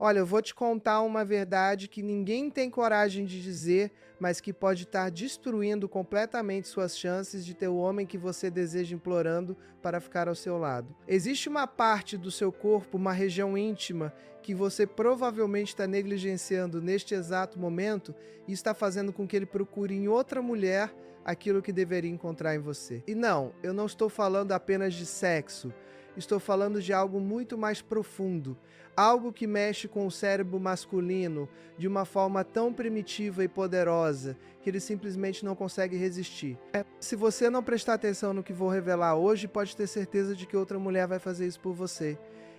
Olha, eu vou te contar uma verdade que ninguém tem coragem de dizer, mas que pode estar destruindo completamente suas chances de ter o homem que você deseja implorando para ficar ao seu lado. Existe uma parte do seu corpo, uma região íntima, que você provavelmente está negligenciando neste exato momento e está fazendo com que ele procure em outra mulher aquilo que deveria encontrar em você. E não, eu não estou falando apenas de sexo. Estou falando de algo muito mais profundo, algo que mexe com o cérebro masculino de uma forma tão primitiva e poderosa que ele simplesmente não consegue resistir. Se você não prestar atenção no que vou revelar hoje, pode ter certeza de que outra mulher vai fazer isso por você.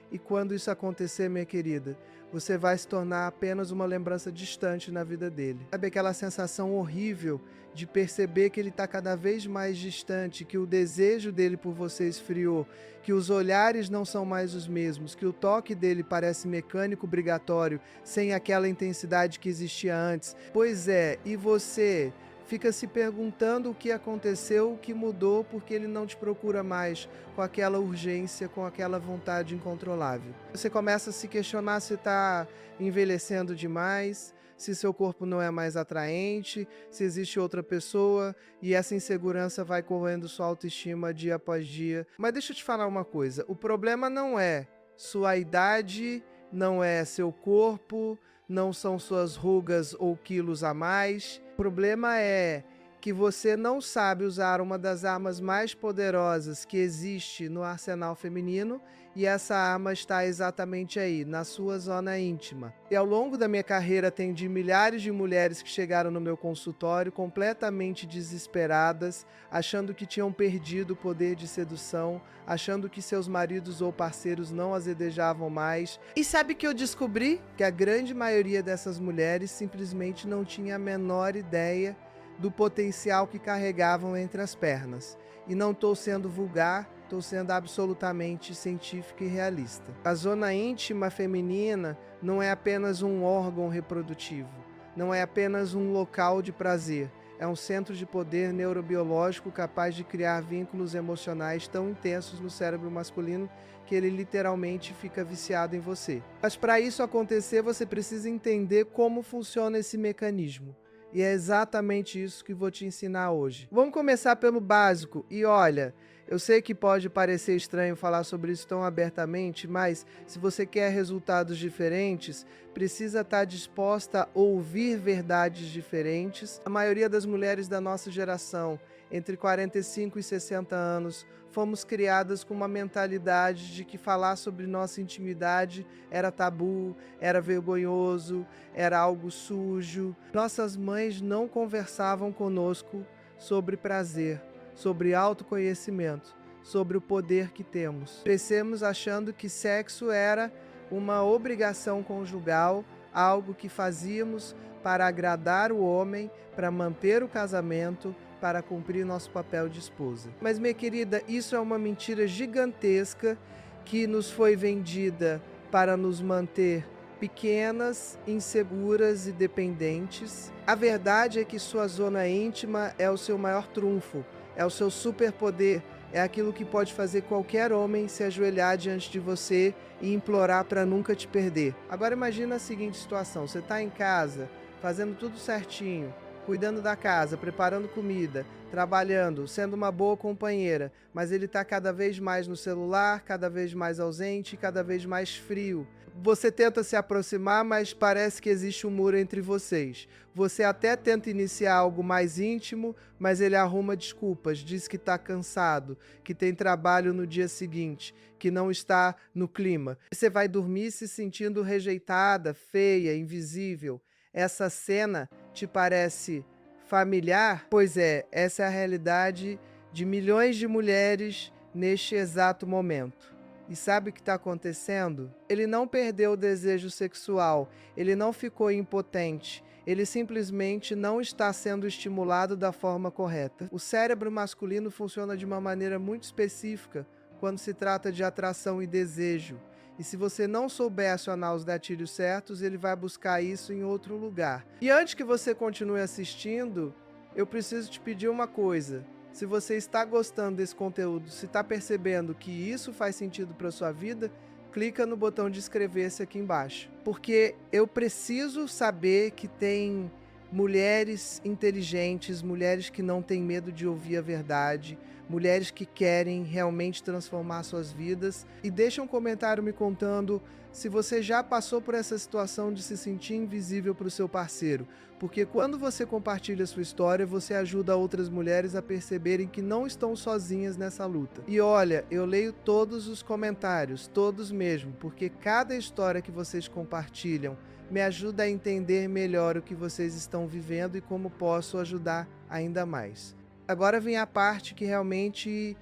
E quando isso acontecer, minha querida, você vai se tornar apenas uma lembrança distante na vida dele. Sabe aquela sensação horrível de perceber que ele está cada vez mais distante, que o desejo dele por você esfriou, que os olhares não são mais os mesmos, que o toque dele parece mecânico, obrigatório, sem aquela intensidade que existia antes. Pois é, e você fica se perguntando o que aconteceu, o que mudou, porque ele não te procura mais com aquela urgência, com aquela vontade incontrolável. Você começa a se questionar se está envelhecendo demais, se seu corpo não é mais atraente, se existe outra pessoa, e essa insegurança vai corroendo sua autoestima dia após dia. Mas deixa eu te falar uma coisa, o problema não é sua idade, não é seu corpo, não são suas rugas ou quilos a mais. O problema é que você não sabe usar uma das armas mais poderosas que existe no arsenal feminino, e essa arma está exatamente aí, na sua zona íntima. E ao longo da minha carreira atendi milhares de mulheres que chegaram no meu consultório completamente desesperadas, achando que tinham perdido o poder de sedução, achando que seus maridos ou parceiros não as desejavam mais. E sabe que eu descobri? Que a grande maioria dessas mulheres simplesmente não tinha a menor ideia do potencial que carregavam entre as pernas. E não estou sendo vulgar, estou sendo absolutamente científico e realista. A zona íntima feminina não é apenas um órgão reprodutivo, não é apenas um local de prazer, é um centro de poder neurobiológico capaz de criar vínculos emocionais tão intensos no cérebro masculino que ele literalmente fica viciado em você. Mas para isso acontecer, você precisa entender como funciona esse mecanismo. E é exatamente isso que vou te ensinar hoje. Vamos começar pelo básico. E olha, eu sei que pode parecer estranho falar sobre isso tão abertamente, mas se você quer resultados diferentes, precisa estar disposta a ouvir verdades diferentes. A maioria das mulheres da nossa geração, entre 45 e 60 anos, fomos criadas com uma mentalidade de que falar sobre nossa intimidade era tabu, era vergonhoso, era algo sujo. Nossas mães não conversavam conosco sobre prazer, sobre autoconhecimento, sobre o poder que temos. Crescemos achando que sexo era uma obrigação conjugal, algo que fazíamos para agradar o homem, para manter o casamento, para cumprir nosso papel de esposa. Mas, minha querida, isso é uma mentira gigantesca que nos foi vendida para nos manter pequenas, inseguras e dependentes. A verdade é que sua zona íntima é o seu maior trunfo, é o seu superpoder, é aquilo que pode fazer qualquer homem se ajoelhar diante de você e implorar para nunca te perder. Agora imagina a seguinte situação, você está em casa, fazendo tudo certinho, cuidando da casa, preparando comida, trabalhando, sendo uma boa companheira, mas ele está cada vez mais no celular, cada vez mais ausente, cada vez mais frio. Você tenta se aproximar, mas parece que existe um muro entre vocês. Você até tenta iniciar algo mais íntimo, mas ele arruma desculpas, diz que está cansado, que tem trabalho no dia seguinte, que não está no clima. Você vai dormir se sentindo rejeitada, feia, invisível. Essa cena te parece familiar? Pois é, essa é a realidade de milhões de mulheres neste exato momento. E sabe o que está acontecendo? Ele não perdeu o desejo sexual, ele não ficou impotente, ele simplesmente não está sendo estimulado da forma correta. O cérebro masculino funciona de uma maneira muito específica quando se trata de atração e desejo. E se você não souber acionar os gatilhos certos, ele vai buscar isso em outro lugar. E antes que você continue assistindo, eu preciso te pedir uma coisa. Se você está gostando desse conteúdo, se está percebendo que isso faz sentido para a sua vida, clica no botão de inscrever-se aqui embaixo. Porque eu preciso saber que tem mulheres inteligentes, mulheres que não têm medo de ouvir a verdade, mulheres que querem realmente transformar suas vidas. E deixa um comentário me contando se você já passou por essa situação de se sentir invisível para o seu parceiro. Porque quando você compartilha sua história, você ajuda outras mulheres a perceberem que não estão sozinhas nessa luta. E olha, eu leio todos os comentários, todos mesmo, porque cada história que vocês compartilham me ajuda a entender melhor o que vocês estão vivendo e como posso ajudar ainda mais. Agora vem a parte que realmente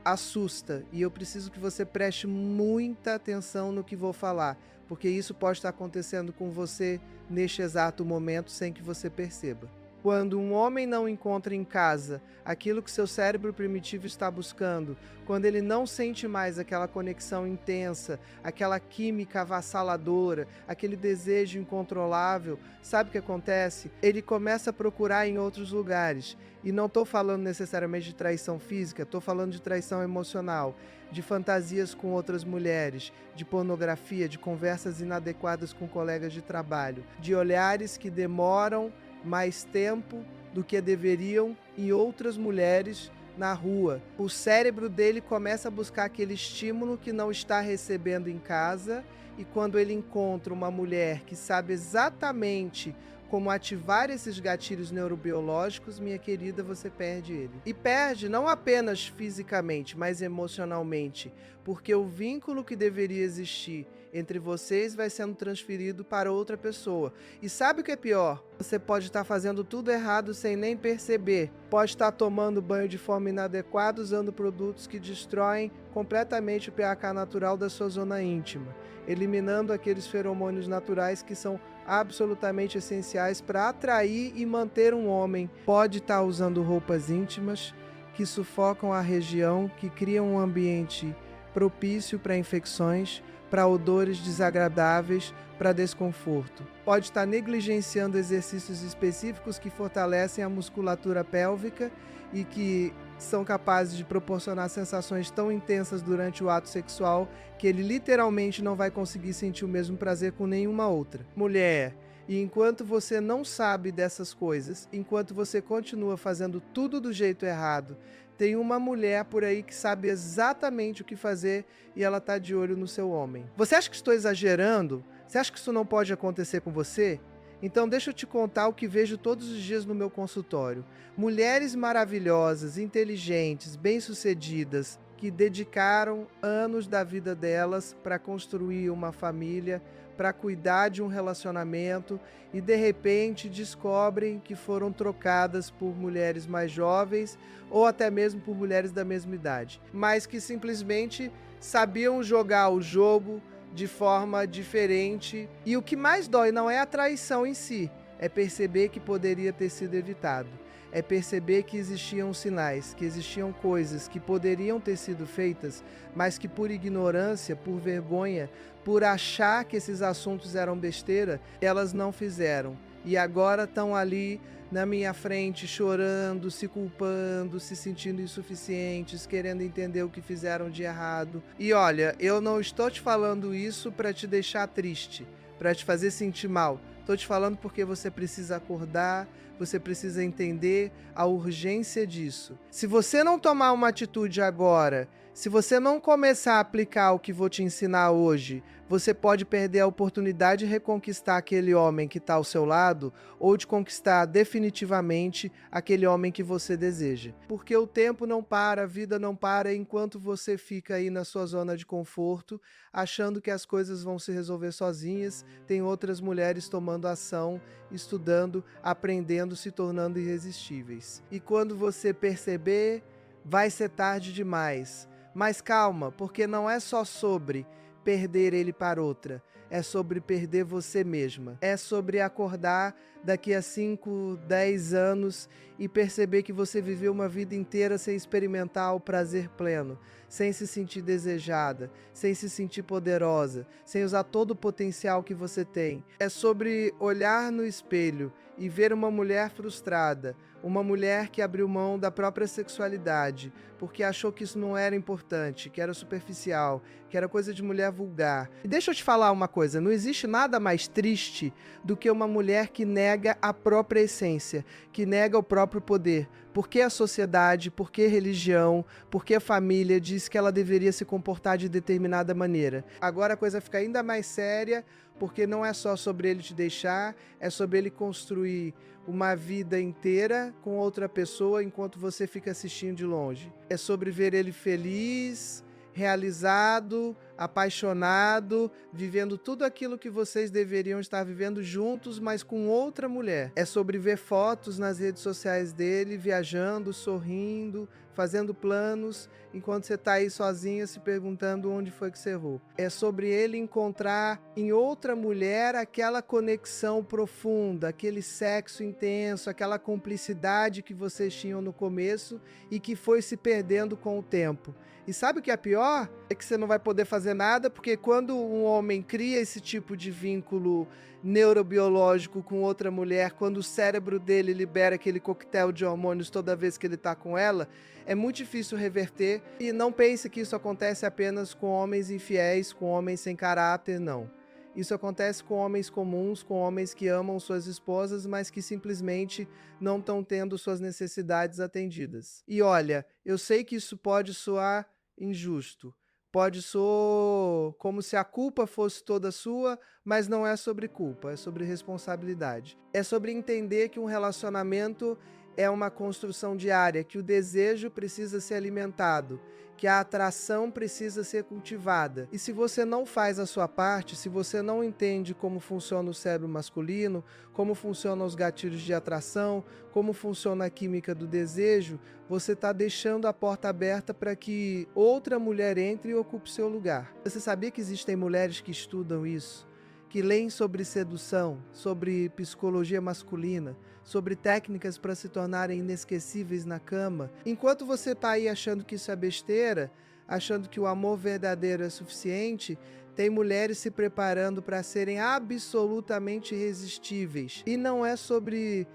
assusta, e eu preciso que você preste muita atenção no que vou falar, porque isso pode estar acontecendo com você neste exato momento sem que você perceba. Quando um homem não encontra em casa aquilo que seu cérebro primitivo está buscando, quando ele não sente mais aquela conexão intensa, aquela química avassaladora, aquele desejo incontrolável, sabe o que acontece? Ele começa a procurar em outros lugares. E não estou falando necessariamente de traição física, estou falando de traição emocional, de fantasias com outras mulheres, de pornografia, de conversas inadequadas com colegas de trabalho, de olhares que demoram mais tempo do que deveriam em outras mulheres na rua. O cérebro dele começa a buscar aquele estímulo que não está recebendo em casa, e quando ele encontra uma mulher que sabe exatamente como ativar esses gatilhos neurobiológicos, minha querida, você perde ele. E perde não apenas fisicamente, mas emocionalmente, porque o vínculo que deveria existir entre vocês vai sendo transferido para outra pessoa. E sabe o que é pior? Você pode estar fazendo tudo errado sem nem perceber. Pode estar tomando banho de forma inadequada, usando produtos que destroem completamente o pH natural da sua zona íntima, eliminando aqueles feromônios naturais que são absolutamente essenciais para atrair e manter um homem. Pode estar usando roupas íntimas que sufocam a região, que criam um ambiente propício para infecções, para odores desagradáveis, para desconforto. Pode estar negligenciando exercícios específicos que fortalecem a musculatura pélvica e que são capazes de proporcionar sensações tão intensas durante o ato sexual que ele literalmente não vai conseguir sentir o mesmo prazer com nenhuma outra. Mulher, e enquanto você não sabe dessas coisas, enquanto você continua fazendo tudo do jeito errado, tem uma mulher por aí que sabe exatamente o que fazer e ela tá de olho no seu homem. Você acha que estou exagerando? Você acha que isso não pode acontecer com você? Então deixa eu te contar o que vejo todos os dias no meu consultório. Mulheres maravilhosas, inteligentes, bem-sucedidas, que dedicaram anos da vida delas para construir uma família, para cuidar de um relacionamento e de repente descobrem que foram trocadas por mulheres mais jovens ou até mesmo por mulheres da mesma idade, mas que simplesmente sabiam jogar o jogo de forma diferente. E o que mais dói não é a traição em si, é perceber que poderia ter sido evitado. É perceber que existiam sinais, que existiam coisas que poderiam ter sido feitas, mas que por ignorância, por vergonha, por achar que esses assuntos eram besteira, elas não fizeram. E agora estão ali na minha frente chorando, se culpando, se sentindo insuficientes, querendo entender o que fizeram de errado. E olha, eu não estou te falando isso para te deixar triste, para te fazer sentir mal. Estou te falando porque você precisa acordar, você precisa entender a urgência disso. Se você não tomar uma atitude agora, se você não começar a aplicar o que vou te ensinar hoje, você pode perder a oportunidade de reconquistar aquele homem que está ao seu lado ou de conquistar definitivamente aquele homem que você deseja. Porque o tempo não para, a vida não para enquanto você fica aí na sua zona de conforto, achando que as coisas vão se resolver sozinhas. Tem outras mulheres tomando ação, estudando, aprendendo, se tornando irresistíveis. E quando você perceber, vai ser tarde demais. Mas calma, porque não é só sobre perder ele para outra. é sobre perder você mesma. É sobre acordar daqui a 5, 10 anos e perceber que você viveu uma vida inteira sem experimentar o prazer pleno, sem se sentir desejada, sem se sentir poderosa, sem usar todo o potencial que você tem. É sobre olhar no espelho e ver uma mulher frustrada, uma mulher que abriu mão da própria sexualidade, porque achou que isso não era importante, que era superficial, que era coisa de mulher vulgar. E deixa eu te falar uma coisa, não existe nada mais triste do que uma mulher que nega a própria essência, que nega o próprio poder. Porque a sociedade, porque a religião, porque a família diz que ela deveria se comportar de determinada maneira. Agora a coisa fica ainda mais séria, porque não é só sobre ele te deixar, é sobre ele construir uma vida inteira com outra pessoa enquanto você fica assistindo de longe. É sobre ver ele feliz, realizado, apaixonado, vivendo tudo aquilo que vocês deveriam estar vivendo juntos, mas com outra mulher. É sobre ver fotos nas redes sociais dele, viajando, sorrindo, fazendo planos, enquanto você está aí sozinha se perguntando onde foi que você errou. É sobre ele encontrar em outra mulher aquela conexão profunda, aquele sexo intenso, aquela cumplicidade que vocês tinham no começo e que foi se perdendo com o tempo. E sabe o que é pior? É que você não vai poder fazer nada, porque quando um homem cria esse tipo de vínculo neurobiológico com outra mulher, quando o cérebro dele libera aquele coquetel de hormônios toda vez que ele tá com ela, é muito difícil reverter. E não pense que isso acontece apenas com homens infiéis, com homens sem caráter, não. Isso acontece com homens comuns, com homens que amam suas esposas, mas que simplesmente não estão tendo suas necessidades atendidas. E olha, eu sei que isso pode soar injusto, pode soar como se a culpa fosse toda sua, mas não é sobre culpa, é sobre responsabilidade. É sobre entender que um relacionamento é uma construção diária, que o desejo precisa ser alimentado, que a atração precisa ser cultivada. E se você não faz a sua parte, se você não entende como funciona o cérebro masculino, como funcionam os gatilhos de atração, como funciona a química do desejo, você está deixando a porta aberta para que outra mulher entre e ocupe seu lugar. Você sabia que existem mulheres que estudam isso? Que leem sobre sedução, sobre psicologia masculina, sobre técnicas para se tornarem inesquecíveis na cama. Enquanto você está aí achando que isso é besteira, achando que o amor verdadeiro é suficiente, tem mulheres se preparando para serem absolutamente irresistíveis. E não é sobre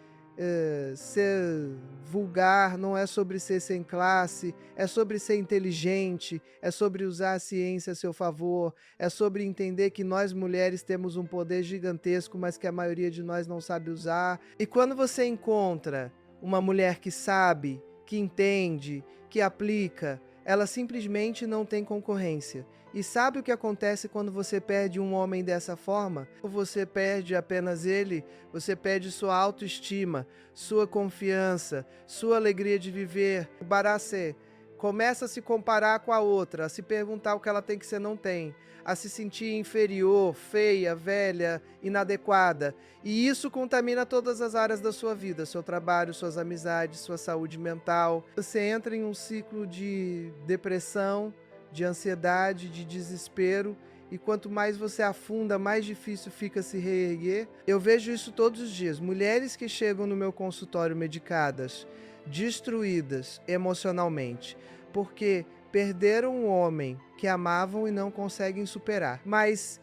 ser vulgar, não é sobre ser sem classe, é sobre ser inteligente, é sobre usar a ciência a seu favor, é sobre entender que nós mulheres temos um poder gigantesco, mas que a maioria de nós não sabe usar. E quando você encontra uma mulher que sabe, que entende, que aplica, ela simplesmente não tem concorrência. E sabe o que acontece quando você perde um homem dessa forma? Ou você perde apenas ele, você perde sua autoestima, sua confiança, sua alegria de viver. O Baracê começa a se comparar com a outra, a se perguntar o que ela tem que você não tem, a se sentir inferior, feia, velha, inadequada. E isso contamina todas as áreas da sua vida, seu trabalho, suas amizades, sua saúde mental. Você entra em um ciclo de depressão, de ansiedade, de desespero, e quanto mais você afunda, mais difícil fica se reerguer. Eu vejo isso todos os dias. Mulheres que chegam no meu consultório medicadas, destruídas emocionalmente, porque perderam um homem que amavam e não conseguem superar. Mas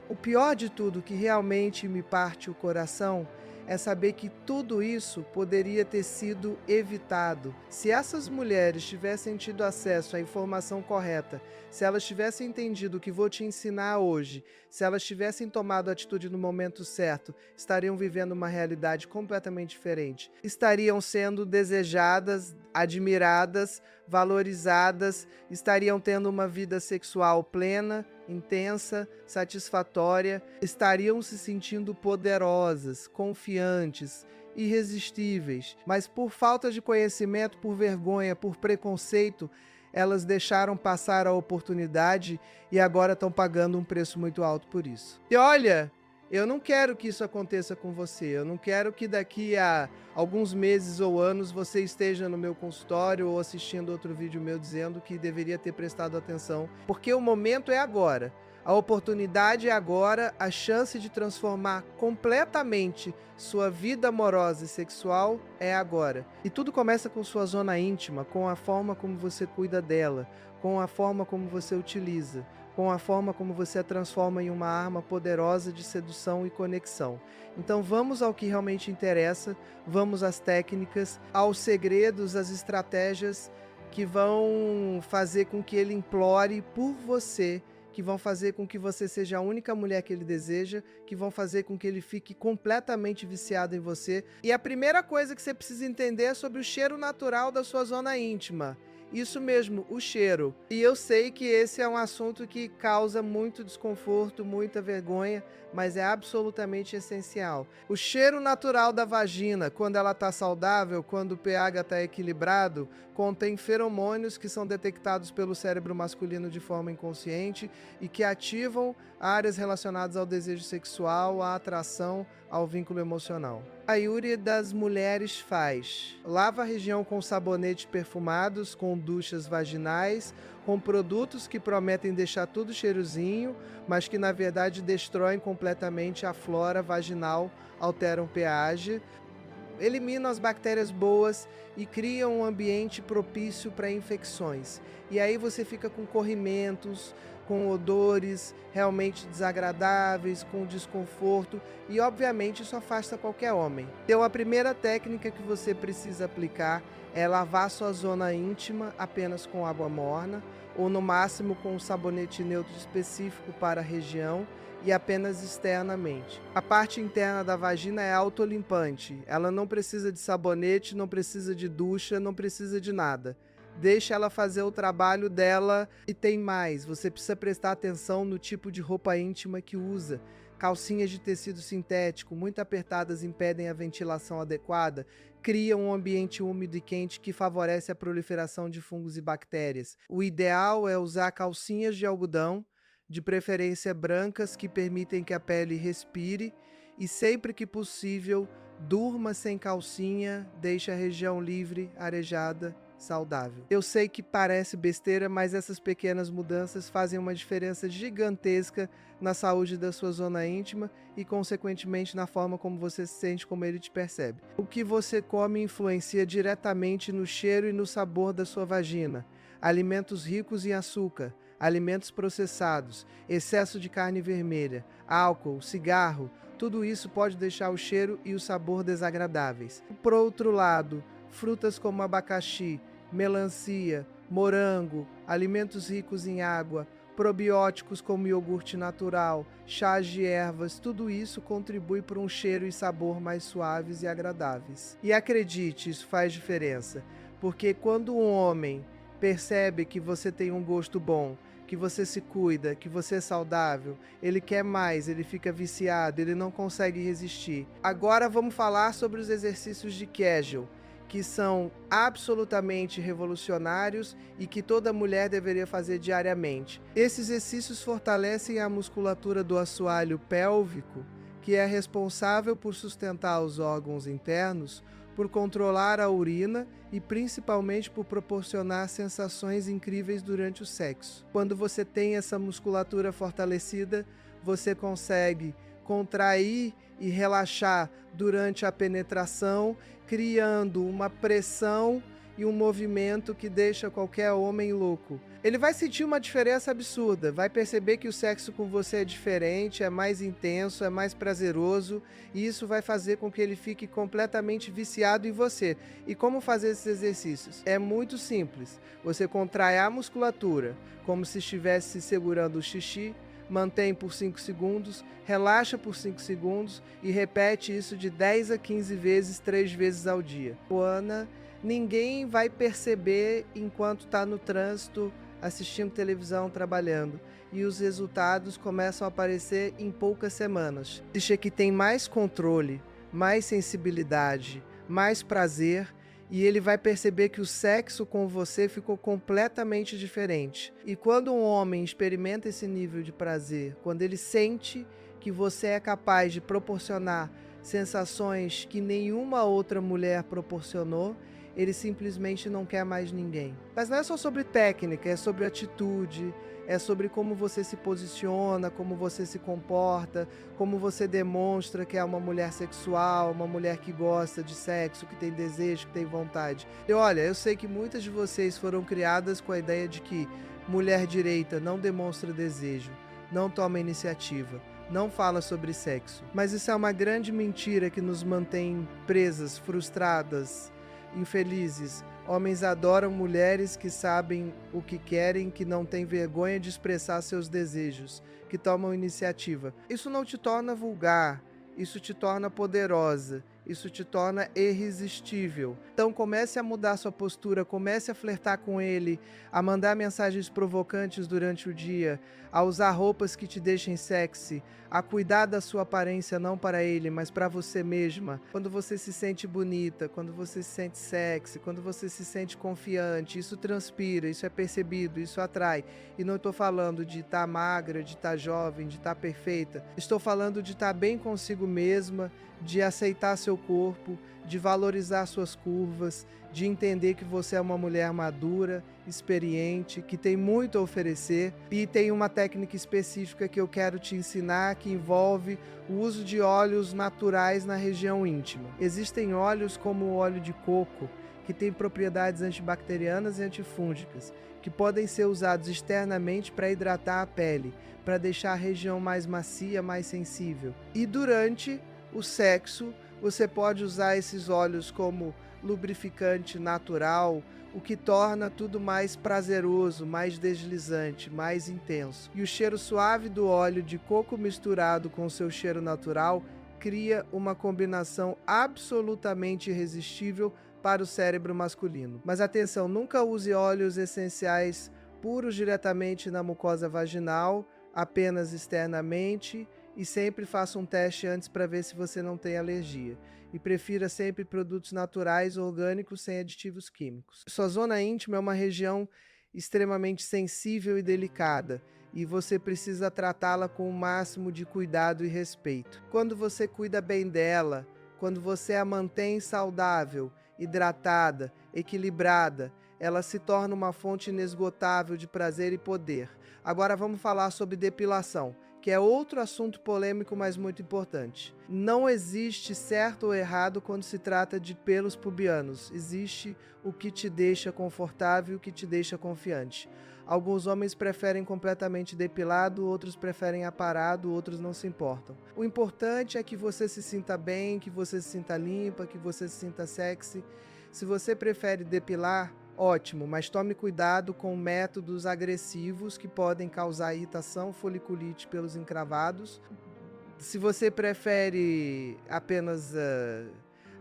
o pior de tudo, que realmente me parte o coração, é saber que tudo isso poderia ter sido evitado. Se essas mulheres tivessem tido acesso à informação correta, se elas tivessem entendido o que vou te ensinar hoje, se elas tivessem tomado a atitude no momento certo, estariam vivendo uma realidade completamente diferente. Estariam sendo desejadas, admiradas, valorizadas, estariam tendo uma vida sexual plena, intensa, satisfatória, estariam se sentindo poderosas, confiantes, irresistíveis, mas por falta de conhecimento, por vergonha, por preconceito, elas deixaram passar a oportunidade e agora estão pagando um preço muito alto por isso. E olha, eu não quero que isso aconteça com você, eu não quero que daqui a alguns meses ou anos você esteja no meu consultório ou assistindo outro vídeo meu dizendo que deveria ter prestado atenção, porque o momento é agora. A oportunidade é agora, a chance de transformar completamente sua vida amorosa e sexual é agora. E tudo começa com sua zona íntima, com a forma como você cuida dela, com a forma como você utiliza, com a forma como você a transforma em uma arma poderosa de sedução e conexão. Então vamos ao que realmente interessa, vamos às técnicas, aos segredos, às estratégias que vão fazer com que ele implore por você, que vão fazer com que você seja a única mulher que ele deseja, que vão fazer com que ele fique completamente viciado em você. E a primeira coisa que você precisa entender é sobre o cheiro natural da sua zona íntima. Isso mesmo, o cheiro. E eu sei que esse é um assunto que causa muito desconforto, muita vergonha, mas é absolutamente essencial. O cheiro natural da vagina, quando ela está saudável, quando o pH está equilibrado, contém feromônios que são detectados pelo cérebro masculino de forma inconsciente e que ativam áreas relacionadas ao desejo sexual, à atração, ao vínculo emocional. A Yuri das mulheres faz: lava a região com sabonetes perfumados, com duchas vaginais, com produtos que prometem deixar tudo cheirosinho, mas que na verdade destroem completamente a flora vaginal, alteram o pH, eliminam as bactérias boas e criam um ambiente propício para infecções. E aí você fica com corrimentos, com odores realmente desagradáveis, com desconforto, e obviamente isso afasta qualquer homem. Então a primeira técnica que você precisa aplicar é lavar sua zona íntima apenas com água morna, ou no máximo com um sabonete neutro específico para a região, e apenas externamente. A parte interna da vagina é autolimpante. Ela não precisa de sabonete, não precisa de ducha, não precisa de nada. Deixa ela fazer o trabalho dela. E tem mais, você precisa prestar atenção no tipo de roupa íntima que usa. Calcinhas de tecido sintético, muito apertadas, impedem a ventilação adequada, criam um ambiente úmido e quente que favorece a proliferação de fungos e bactérias. O ideal é usar calcinhas de algodão, de preferência brancas, que permitem que a pele respire, e sempre que possível, durma sem calcinha, deixe a região livre, arejada, saudável. Eu sei que parece besteira, mas essas pequenas mudanças fazem uma diferença gigantesca na saúde da sua zona íntima e, consequentemente, na forma como você se sente, como ele te percebe. O que você come influencia diretamente no cheiro e no sabor da sua vagina. Alimentos ricos em açúcar, alimentos processados, excesso de carne vermelha, álcool, cigarro, tudo isso pode deixar o cheiro e o sabor desagradáveis. Por outro lado, frutas como abacaxi, melancia, morango, alimentos ricos em água, probióticos como iogurte natural, chás de ervas, tudo isso contribui para um cheiro e sabor mais suaves e agradáveis. E acredite, isso faz diferença, porque quando um homem percebe que você tem um gosto bom, que você se cuida, que você é saudável, ele quer mais, ele fica viciado, ele não consegue resistir. Agora vamos falar sobre os exercícios de Kegel, que são absolutamente revolucionários e que toda mulher deveria fazer diariamente. Esses exercícios fortalecem a musculatura do assoalho pélvico, que é responsável por sustentar os órgãos internos, por controlar a urina e principalmente por proporcionar sensações incríveis durante o sexo. Quando você tem essa musculatura fortalecida, você consegue contrair e relaxar durante a penetração, criando uma pressão e um movimento que deixa qualquer homem louco. Ele vai sentir uma diferença absurda, vai perceber que o sexo com você é diferente, é mais intenso, é mais prazeroso, e isso vai fazer com que ele fique completamente viciado em você. E como fazer esses exercícios? É muito simples. Você contrai a musculatura, como se estivesse segurando o xixi, mantém por 5 segundos, relaxa por 5 segundos e repete isso de 10 a 15 vezes, 3 vezes ao dia. Ana, ninguém vai perceber enquanto está no trânsito, assistindo televisão, trabalhando. E os resultados começam a aparecer em poucas semanas. Diz que tem mais controle, mais sensibilidade, mais prazer, e ele vai perceber que o sexo com você ficou completamente diferente. E quando um homem experimenta esse nível de prazer, quando ele sente que você é capaz de proporcionar sensações que nenhuma outra mulher proporcionou, ele simplesmente não quer mais ninguém. Mas não é só sobre técnica, é sobre atitude, é sobre como você se posiciona, como você se comporta, como você demonstra que é uma mulher sexual, uma mulher que gosta de sexo, que tem desejo, que tem vontade. E olha, eu sei que muitas de vocês foram criadas com a ideia de que mulher direita não demonstra desejo, não toma iniciativa, não fala sobre sexo. Mas isso é uma grande mentira que nos mantém presas, frustradas, infelizes. Homens adoram mulheres que sabem o que querem, que não têm vergonha de expressar seus desejos, que tomam iniciativa. Isso não te torna vulgar, isso te torna poderosa, isso te torna irresistível. Então comece a mudar sua postura, comece a flertar com ele, a mandar mensagens provocantes durante o dia, a usar roupas que te deixem sexy, a cuidar da sua aparência não para ele, mas para você mesma. Quando você se sente bonita, quando você se sente sexy, quando você se sente confiante, isso transpira, isso é percebido, isso atrai. E não estou falando de estar magra, de estar jovem, de estar perfeita. Estou falando de estar bem consigo mesma, de aceitar seu corpo, de valorizar suas curvas, de entender que você é uma mulher madura, experiente, que tem muito a oferecer. E tem uma técnica específica que eu quero te ensinar, que envolve o uso de óleos naturais na região íntima. Existem óleos como o óleo de coco, que tem propriedades antibacterianas e antifúngicas, que podem ser usados externamente para hidratar a pele, para deixar a região mais macia, mais sensível. E durante o sexo, você pode usar esses óleos como lubrificante natural, o que torna tudo mais prazeroso, mais deslizante, mais intenso. E o cheiro suave do óleo de coco misturado com o seu cheiro natural cria uma combinação absolutamente irresistível para o cérebro masculino. Mas atenção, nunca use óleos essenciais puros diretamente na mucosa vaginal, apenas externamente, e sempre faça um teste antes para ver se você não tem alergia. E prefira sempre produtos naturais, orgânicos, sem aditivos químicos. Sua zona íntima é uma região extremamente sensível e delicada, e você precisa tratá-la com o máximo de cuidado e respeito. Quando você cuida bem dela, quando você a mantém saudável, hidratada, equilibrada, ela se torna uma fonte inesgotável de prazer e poder. Agora vamos falar sobre depilação, que é outro assunto polêmico, mas muito importante. Não existe certo ou errado quando se trata de pelos pubianos. Existe o que te deixa confortável e o que te deixa confiante. Alguns homens preferem completamente depilado, outros preferem aparado, outros não se importam. O importante é que você se sinta bem, que você se sinta limpa, que você se sinta sexy. Se você prefere depilar, ótimo, mas tome cuidado com métodos agressivos que podem causar irritação, foliculite pelos encravados. Se você prefere apenas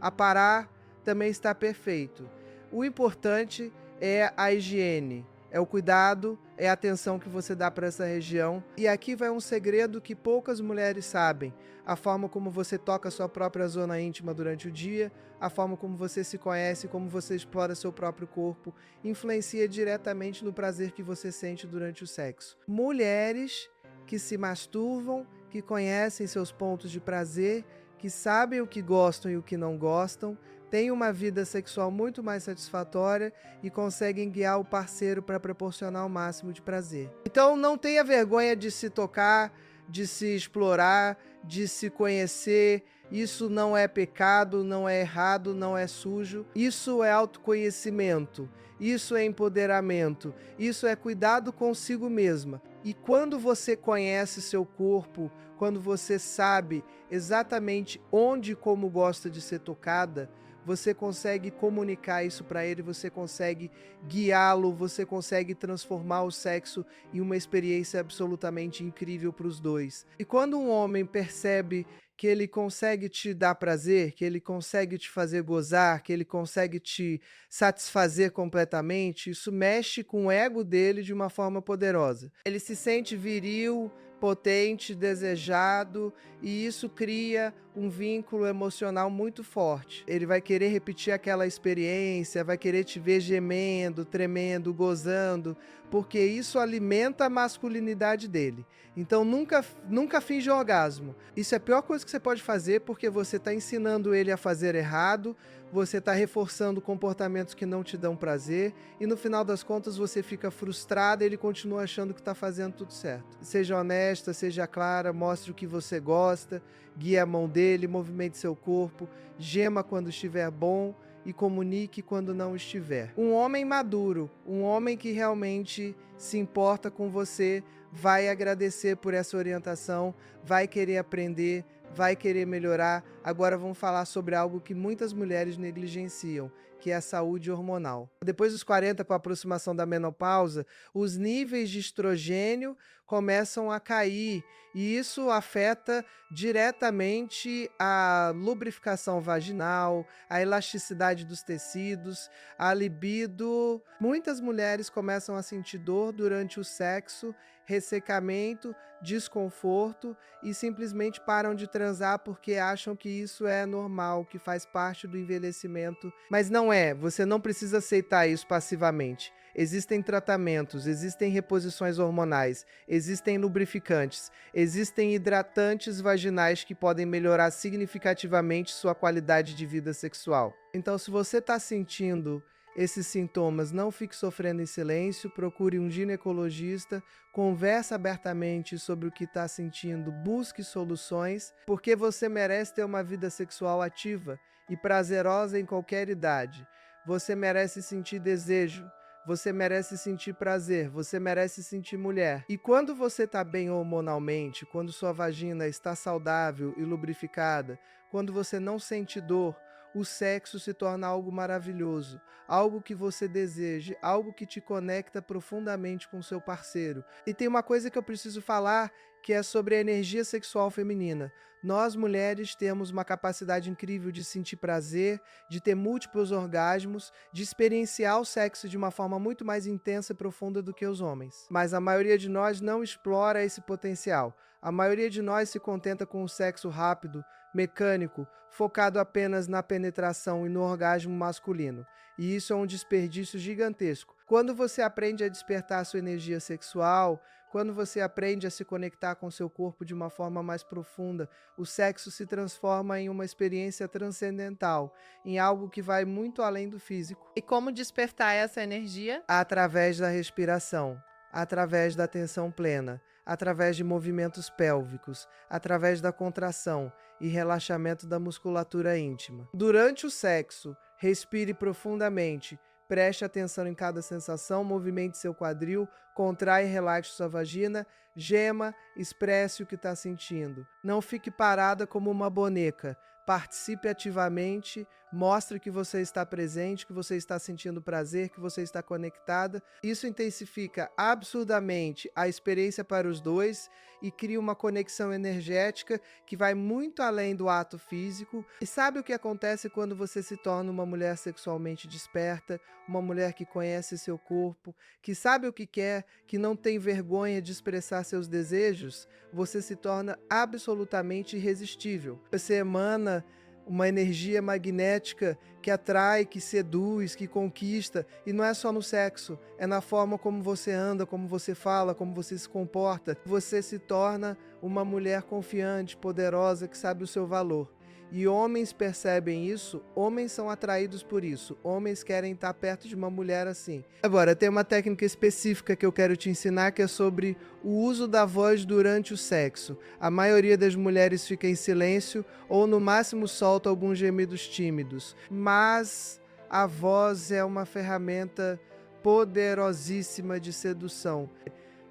aparar, também está perfeito. O importante é a higiene, é o cuidado, é a atenção que você dá para essa região. E aqui vai um segredo que poucas mulheres sabem: a forma como você toca a sua própria zona íntima durante o dia, a forma como você se conhece, como você explora seu próprio corpo, influencia diretamente no prazer que você sente durante o sexo. Mulheres que se masturvam, que conhecem seus pontos de prazer, que sabem o que gostam e o que não gostam, têm uma vida sexual muito mais satisfatória e conseguem guiar o parceiro para proporcionar o máximo de prazer. Então não tenha vergonha de se tocar, de se explorar, de se conhecer. Isso não é pecado, não é errado, não é sujo. Isso é autoconhecimento, isso é empoderamento, isso é cuidado consigo mesma. E quando você conhece seu corpo, quando você sabe exatamente onde e como gosta de ser tocada, você consegue comunicar isso para ele, você consegue guiá-lo, você consegue transformar o sexo em uma experiência absolutamente incrível para os dois. E quando um homem percebe que ele consegue te dar prazer, que ele consegue te fazer gozar, que ele consegue te satisfazer completamente, isso mexe com o ego dele de uma forma poderosa. Ele se sente viril, potente, desejado, e isso cria um vínculo emocional muito forte. Ele vai querer repetir aquela experiência, vai querer te ver gemendo, tremendo, gozando, porque isso alimenta a masculinidade dele. Então nunca finge orgasmo. Isso é a pior coisa que você pode fazer, porque você está ensinando ele a fazer errado, você está reforçando comportamentos que não te dão prazer e no final das contas você fica frustrada e ele continua achando que está fazendo tudo certo. Seja honesta, seja clara, mostre o que você gosta, guie a mão dele, movimente seu corpo, gema quando estiver bom e comunique quando não estiver. Um homem maduro, um homem que realmente se importa com você, vai agradecer por essa orientação, vai querer aprender, vai querer melhorar. Agora vamos falar sobre algo que muitas mulheres negligenciam, que é a saúde hormonal. Depois dos 40, com a aproximação da menopausa, os níveis de estrogênio começam a cair e isso afeta diretamente a lubrificação vaginal, a elasticidade dos tecidos, a libido. Muitas mulheres começam a sentir dor durante o sexo, ressecamento, desconforto e simplesmente param de transar porque acham que isso é normal, que faz parte do envelhecimento. Mas não é, você não precisa aceitar isso passivamente. Existem tratamentos, existem reposições hormonais, existem lubrificantes, existem hidratantes vaginais que podem melhorar significativamente sua qualidade de vida sexual. Então, se você está sentindo esses sintomas, não fique sofrendo em silêncio, procure um ginecologista, converse abertamente sobre o que está sentindo, busque soluções, porque você merece ter uma vida sexual ativa e prazerosa em qualquer idade. Você merece sentir desejo, você merece sentir prazer, você merece sentir mulher. E quando você está bem hormonalmente, quando sua vagina está saudável e lubrificada, quando você não sente dor, o sexo se torna algo maravilhoso, algo que você deseja, algo que te conecta profundamente com seu parceiro. E tem uma coisa que eu preciso falar, que é sobre a energia sexual feminina. Nós, mulheres, temos uma capacidade incrível de sentir prazer, de ter múltiplos orgasmos, de experienciar o sexo de uma forma muito mais intensa e profunda do que os homens. Mas a maioria de nós não explora esse potencial. A maioria de nós se contenta com o sexo rápido, mecânico, focado apenas na penetração e no orgasmo masculino. E isso é um desperdício gigantesco. Quando você aprende a despertar sua energia sexual, quando você aprende a se conectar com seu corpo de uma forma mais profunda, o sexo se transforma em uma experiência transcendental, em algo que vai muito além do físico. E como despertar essa energia? Através da respiração, através da atenção plena, através de movimentos pélvicos, através da contração e relaxamento da musculatura íntima. Durante o sexo, respire profundamente, preste atenção em cada sensação, movimente seu quadril, contrai e relaxe sua vagina, gema, expresse o que está sentindo. Não fique parada como uma boneca. Participe ativamente, mostre que você está presente, que você está sentindo prazer, que você está conectada. Isso intensifica absurdamente a experiência para os dois e cria uma conexão energética que vai muito além do ato físico. E sabe o que acontece quando você se torna uma mulher sexualmente desperta, uma mulher que conhece seu corpo, que sabe o que quer, que não tem vergonha de expressar seus desejos? Você se torna absolutamente irresistível. Você emana uma energia magnética que atrai, que seduz, que conquista, e não é só no sexo, é na forma como você anda, como você fala, como você se comporta. Você se torna uma mulher confiante, poderosa, que sabe o seu valor. E homens percebem isso, homens são atraídos por isso, homens querem estar perto de uma mulher assim. Agora, tem uma técnica específica que eu quero te ensinar, que é sobre o uso da voz durante o sexo. A maioria das mulheres fica em silêncio ou no máximo solta alguns gemidos tímidos, mas a voz é uma ferramenta poderosíssima de sedução.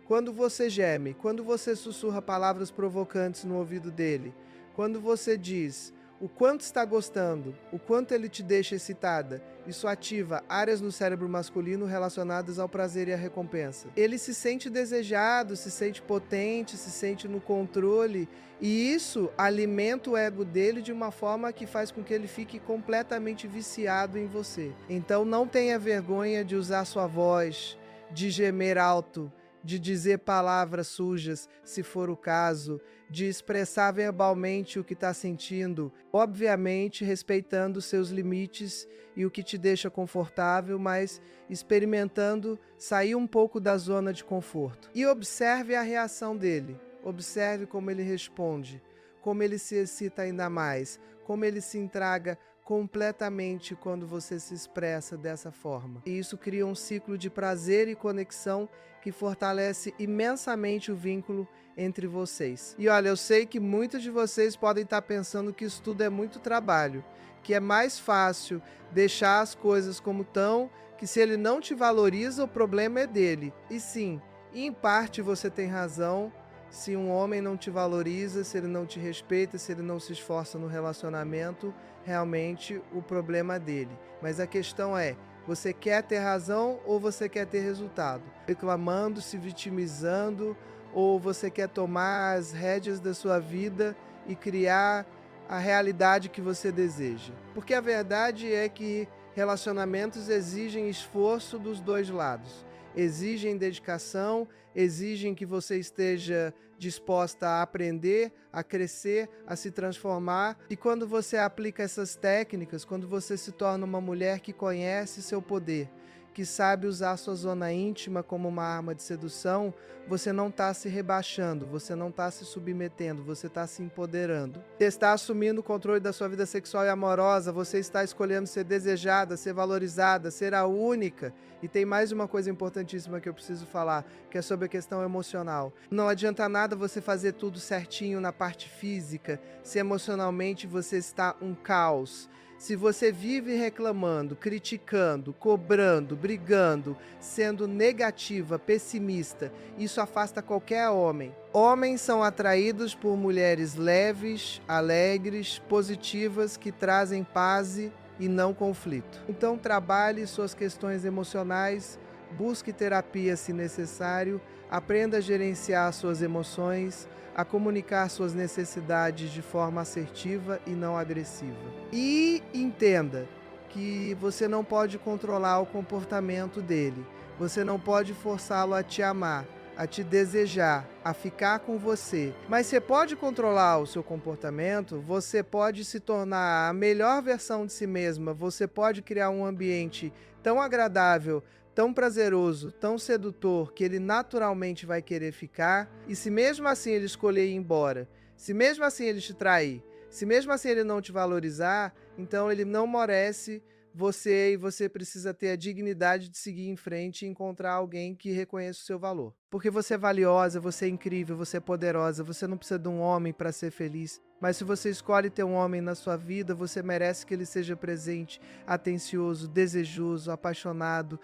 Quando você geme, quando você sussurra palavras provocantes no ouvido dele, quando você diz o quanto está gostando, o quanto ele te deixa excitada, isso ativa áreas no cérebro masculino relacionadas ao prazer e à recompensa. Ele se sente desejado, se sente potente, se sente no controle, e isso alimenta o ego dele de uma forma que faz com que ele fique completamente viciado em você. Então não tenha vergonha de usar sua voz, de gemer alto, de dizer palavras sujas, se for o caso, de expressar verbalmente o que está sentindo, obviamente respeitando seus limites e o que te deixa confortável, mas experimentando sair um pouco da zona de conforto. E observe a reação dele, observe como ele responde, como ele se excita ainda mais, como ele se entrega completamente quando você se expressa dessa forma. E isso cria um ciclo de prazer e conexão que fortalece imensamente o vínculo entre vocês. E olha, eu sei que muitos de vocês podem estar pensando que isso tudo é muito trabalho, que é mais fácil deixar as coisas como estão, que se ele não te valoriza, o problema é dele. E sim, em parte você tem razão. Se um homem não te valoriza, se ele não te respeita, se ele não se esforça no relacionamento, realmente o problema é dele. Mas a questão é, você quer ter razão ou você quer ter resultado? Reclamando, se vitimizando, ou você quer tomar as rédeas da sua vida e criar a realidade que você deseja? Porque a verdade é que relacionamentos exigem esforço dos dois lados. Exigem dedicação, exigem que você esteja disposta a aprender, a crescer, a se transformar. E quando você aplica essas técnicas, quando você se torna uma mulher que conhece seu poder, que sabe usar sua zona íntima como uma arma de sedução, você não está se rebaixando, você não está se submetendo, você está se empoderando. Você está assumindo o controle da sua vida sexual e amorosa, você está escolhendo ser desejada, ser valorizada, ser a única. E tem mais uma coisa importantíssima que eu preciso falar, que é sobre a questão emocional. Não adianta nada você fazer tudo certinho na parte física, se emocionalmente você está um caos. Se você vive reclamando, criticando, cobrando, brigando, sendo negativa, pessimista, isso afasta qualquer homem. Homens são atraídos por mulheres leves, alegres, positivas, que trazem paz e não conflito. Então trabalhe suas questões emocionais, busque terapia se necessário, aprenda a gerenciar suas emoções, a comunicar suas necessidades de forma assertiva e não agressiva. E entenda que você não pode controlar o comportamento dele, você não pode forçá-lo a te amar, a te desejar, a ficar com você. Mas você pode controlar o seu comportamento, você pode se tornar a melhor versão de si mesma, você pode criar um ambiente tão agradável, tão prazeroso, tão sedutor, que ele naturalmente vai querer ficar. E se mesmo assim ele escolher ir embora, se mesmo assim ele te trair, se mesmo assim ele não te valorizar, então ele não merece você e você precisa ter a dignidade de seguir em frente e encontrar alguém que reconheça o seu valor. Porque você é valiosa, você é incrível, você é poderosa, você não precisa de um homem para ser feliz. Mas se você escolhe ter um homem na sua vida, você merece que ele seja presente, atencioso, desejoso, apaixonado.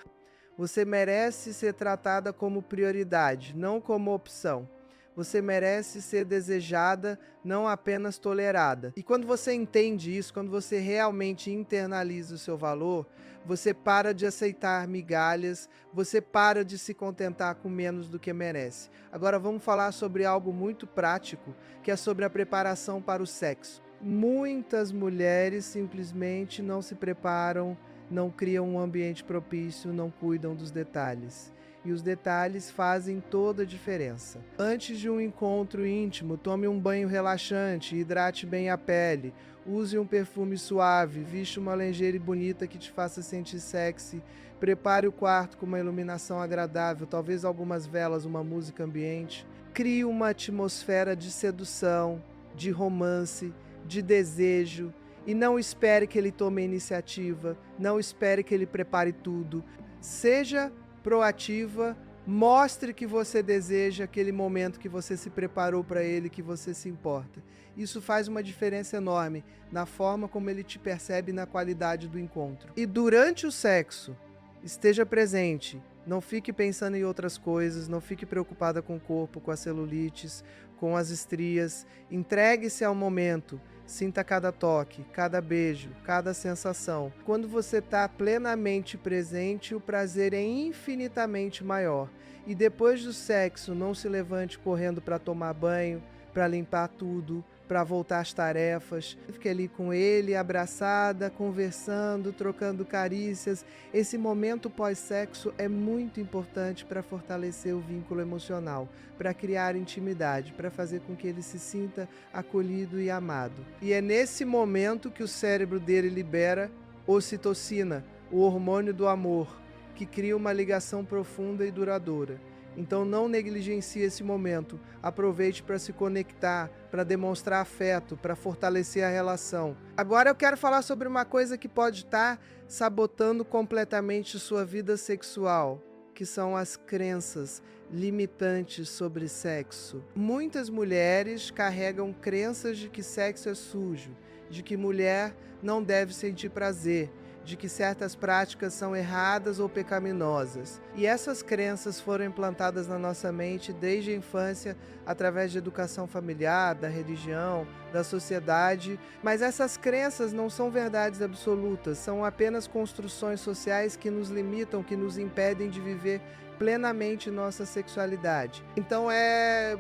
Você merece ser tratada como prioridade, não como opção. Você merece ser desejada, não apenas tolerada. E quando você entende isso, quando você realmente internaliza o seu valor, você para de aceitar migalhas, você para de se contentar com menos do que merece. Agora vamos falar sobre algo muito prático, que é sobre a preparação para o sexo. Muitas mulheres simplesmente não se preparam, não criam um ambiente propício, não cuidam dos detalhes. E os detalhes fazem toda a diferença. Antes de um encontro íntimo, tome um banho relaxante, hidrate bem a pele, use um perfume suave, vista uma lingerie bonita que te faça sentir sexy, prepare o quarto com uma iluminação agradável, talvez algumas velas, uma música ambiente. Crie uma atmosfera de sedução, de romance, de desejo. E não espere que ele tome a iniciativa, não espere que ele prepare tudo. Seja proativa, mostre que você deseja aquele momento que você se preparou para ele, que você se importa. Isso faz uma diferença enorme na forma como ele te percebe e na qualidade do encontro. E durante o sexo, esteja presente. Não fique pensando em outras coisas, não fique preocupada com o corpo, com as celulites, com as estrias. Entregue-se ao momento. Sinta cada toque, cada beijo, cada sensação. Quando você está plenamente presente, o prazer é infinitamente maior. E depois do sexo, não se levante correndo para tomar banho, para limpar tudo, para voltar às tarefas. Fique ali com ele, abraçada, conversando, trocando carícias. Esse momento pós-sexo é muito importante para fortalecer o vínculo emocional, para criar intimidade, para fazer com que ele se sinta acolhido e amado. E é nesse momento que o cérebro dele libera ocitocina, o hormônio do amor, que cria uma ligação profunda e duradoura. Então não negligencie esse momento. Aproveite para se conectar, para demonstrar afeto, para fortalecer a relação. Agora eu quero falar sobre uma coisa que pode estar sabotando completamente sua vida sexual, que são as crenças limitantes sobre sexo. Muitas mulheres carregam crenças de que sexo é sujo, de que mulher não deve sentir prazer, de que certas práticas são erradas ou pecaminosas. E essas crenças foram implantadas na nossa mente desde a infância, através de educação familiar, da religião, da sociedade. Mas essas crenças não são verdades absolutas, são apenas construções sociais que nos limitam, que nos impedem de viver plenamente nossa sexualidade. Então é